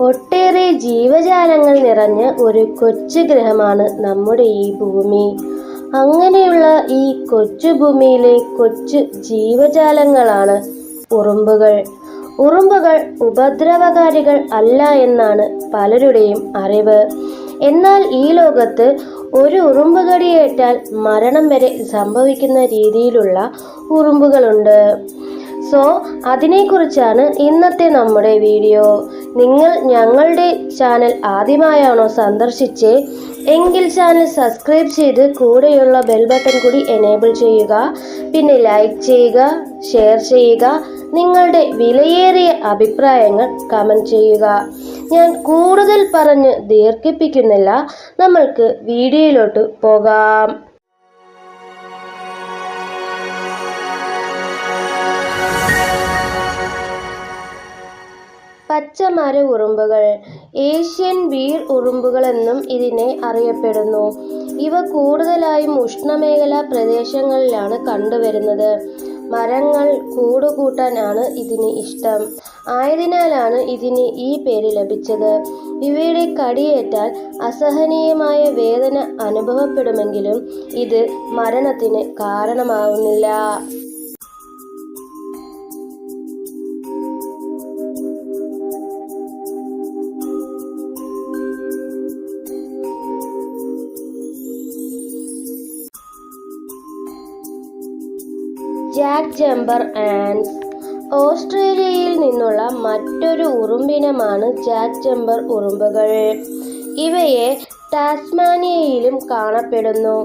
ഒട്ടേറെ ജീവജാലങ്ങൾ നിറഞ്ഞ ഒരു കൊച്ചു ഗ്രഹമാണ് നമ്മുടെ ഈ ഭൂമി. അങ്ങനെയുള്ള ഈ കൊച്ചു ഭൂമിയിലെ കൊച്ചു ജീവജാലങ്ങളാണ് ഉറുമ്പുകൾ. ഉറുമ്പുകൾ ഉപദ്രവകാരികൾ അല്ല എന്നാണ് പലരുടെയും അറിവ്. എന്നാൽ ഈ ലോകത്ത് ഒരു ഉറുമ്പ് കടിയേറ്റാൽ മരണം വരെ സംഭവിക്കുന്ന രീതിയിലുള്ള ഉറുമ്പുകളുണ്ട്. അതിനെക്കുറിച്ചാണ് ഇന്നത്തെ നമ്മുടെ വീഡിയോ. നിങ്ങൾ ഞങ്ങളുടെ ചാനൽ ആദ്യമായാണോ സന്ദർശിച്ചേ എങ്കിൽ ചാനൽ സബ്സ്ക്രൈബ് ചെയ്ത് കൂടെയുള്ള ബെൽ ബട്ടൺ കൂടി എനേബിൾ ചെയ്യുക. പിന്നെ ലൈക്ക് ചെയ്യുക, ഷെയർ ചെയ്യുക, നിങ്ങളുടെ വിലയേറിയ അഭിപ്രായങ്ങൾ കമന്റ് ചെയ്യുക. ഞാൻ കൂടുതൽ പറഞ്ഞ് ദീർഘിപ്പിക്കുന്നില്ല, നമ്മൾക്ക് വീഡിയോയിലോട്ട് പോകാം. പച്ചമര ഉറുമ്പുകൾ, ഏഷ്യൻ വീർ ഉറുമ്പുകളെന്നും ഇതിനെ അറിയപ്പെടുന്നു. ഇവ കൂടുതലായും ഉഷ്ണമേഖലാ പ്രദേശങ്ങളിലാണ് കണ്ടുവരുന്നത്. മരങ്ങൾ കൂടുകൂട്ടാനാണ് ഇതിന് ഇഷ്ടം. ആയതിനാലാണ് ഇതിന് ഈ പേര് ലഭിച്ചത്. ഇവയുടെ കടിയേറ്റാൽ അസഹനീയമായ വേദന അനുഭവപ്പെടുമെങ്കിലും ഇത് മരണത്തിന് കാരണമാവുന്നില്ല. Jack jumper ആൻഡ്സ്. ഓസ്ട്രേലിയയിൽ നിന്നുള്ള മറ്റൊരു ഉറുമ്പിനമാണ് ജാക്ക് ജമ്പർ ഉറുമ്പുകൾ. ഇവയെ ടാസ്മാനിയയിലും കാണപ്പെടുന്നു.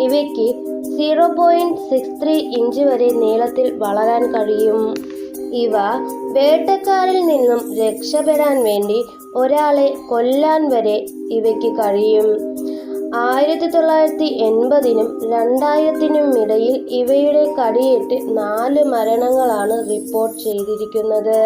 ഇവയ്ക്ക് 0.63 ഇഞ്ച് വരെ നീളത്തിൽ വളരാൻ കഴിയും. ഇവ വേട്ടക്കാരിൽ നിന്നും രക്ഷപ്പെടാൻ വേണ്ടി ഒരാളെ കൊല്ലാൻ വരെ ഇവയ്ക്ക് കഴിയും. 1980-നും 2000-നും ഇടയിൽ ഇവയുടെ കടിയേറ്റ് 4 മരണങ്ങളാണ് റിപ്പോർട്ട് ചെയ്തിരിക്കുന്നത്.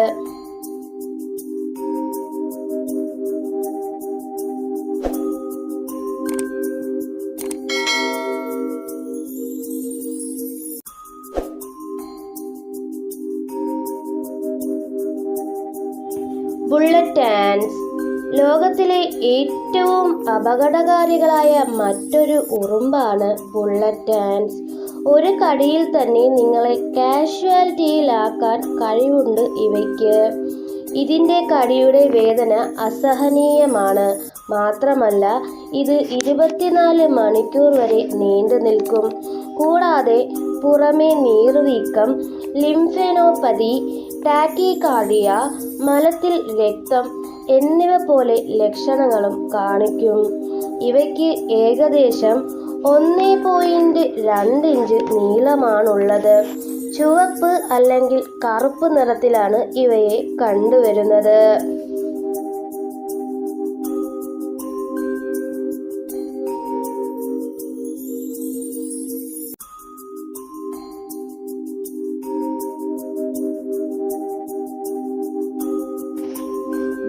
ബുള്ളറ്റ് ആൻഡ്സ്. ലോകത്തിലെ ഏറ്റവും അപകടകാരികളായ മറ്റൊരു ഉറുമ്പാണ് ബുള്ളറ്റ് ആൻഡ്സ്. ഒരു കടിയിൽ തന്നെ നിങ്ങളെ കാഷ്വാലിറ്റിയിലാക്കാൻ കഴിവുണ്ട് ഇവയ്ക്ക്. ഇതിൻ്റെ കടിയുടെ വേദന അസഹനീയമാണ്. മാത്രമല്ല ഇത് 24 മണിക്കൂർ വരെ നീണ്ടു നിൽക്കും. കൂടാതെ പുറമേ നീർവീക്കം, ലിംഫനോപ്പതി, ടാക്കികാർഡിയ, മലത്തിൽ രക്തം എന്നിവ പോലെ ലക്ഷണങ്ങളും കാണിക്കും. ഇവയ്ക്ക് ഏകദേശം 1.2 ഇഞ്ച് നീളമാണുള്ളത്. ചുവപ്പ് അല്ലെങ്കിൽ കറുപ്പ് നിറത്തിലാണ് ഇവയെ കണ്ടുവരുന്നത്.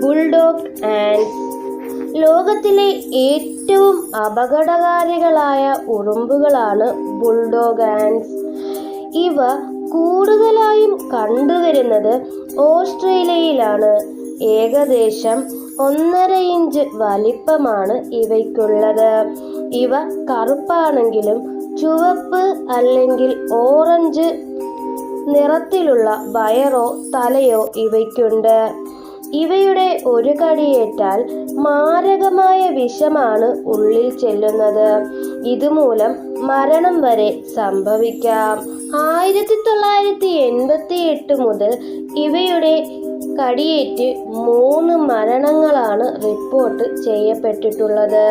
ബുൾഡോഗ് ആൻഡ്സ്. ലോകത്തിലെ ഏറ്റവും അപകടകാരികളായ ഉറുമ്പുകളാണ് ബുൾഡോഗ് ആൻഡ്സ്. ഇവ കൂടുതലായും കണ്ടുവരുന്നത് ഓസ്ട്രേലിയയിലാണ്. ഏകദേശം 1.5 ഇഞ്ച് വലിപ്പമാണ് ഇവയ്ക്കുള്ളത്. ഇവ കറുപ്പാണെങ്കിലും ചുവപ്പ് അല്ലെങ്കിൽ ഓറഞ്ച് നിറത്തിലുള്ള വയറോ തലയോ ഇവയ്ക്കുണ്ട്. ഇവയുടെ ഒരു കടിയേറ്റാൽ മാരകമായ വിഷമാണ് ഉള്ളിൽ ചെല്ലുന്നത്. ഇതുമൂലം മരണം വരെ സംഭവിക്കാം. 1988 മുതൽ ഇവയുടെ കടിയേറ്റ് 3 മരണങ്ങളാണ് റിപ്പോർട്ട് ചെയ്യപ്പെട്ടിട്ടുള്ളത്.